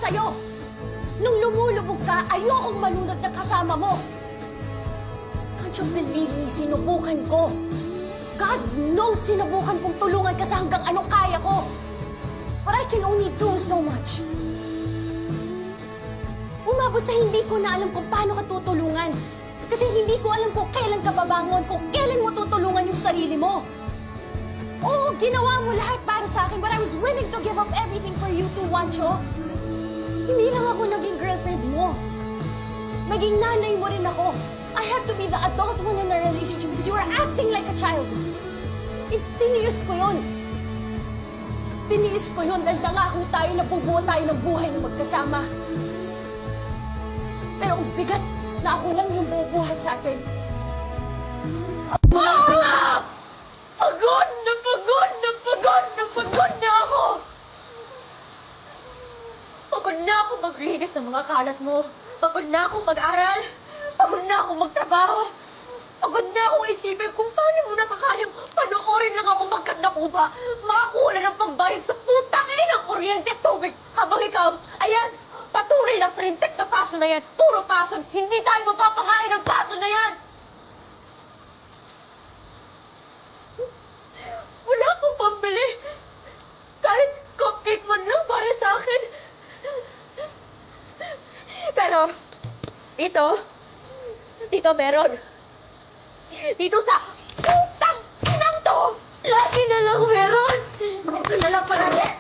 sa'yo. Nung lumulubog ka, ayokong malunod na kasama mo. Don't you believe me? Sinubukan ko. God knows sinubukan kong tulungan ka sa hanggang anong kaya ko. But I can only do so much. Umabot sa hindi ko na alam kung paano ka tutulungan. Kasi hindi ko alam kung kailan ka babangon, kung kailan mo tutulungan yung sarili mo. Oo, ginawa mo lahat para sa akin, but I was willing to give up everything for you too, Juancho. Hindi lang ako naging girlfriend mo. Maging nanay mo rin ako. I have to be the adult one in our relationship because you were acting like a child. Tiniis ko yun. Tiniis ko yun dahil nangako tayo na bubuo tayo ng buhay na magkasama. Pero ang bigat na ako lang yung bubuhat sa atin. Pagod na pagod na pagod na pagod na ako! Pagod na ako maglinis ng mga kalat mo. Pagod na ako mag-aral. Pagod na ako magtrabaho. Pagod na ako isipin kung paano mo nakakayang panoorin lang ako magkanda kuba. Makakuha ng pambayad sa putang ng kuryente at tubig. Habang ikaw, ayan, patuloy lang sa lintik na paso na yan. Puro paso. Hindi tayo mapapangain ng paso na yan. Wala akong pambili. Kahit cupcake man lang para sa akin. Pero, dito meron. Dito sa putang inang to, lagi na lang meron. Ito na lang palagi.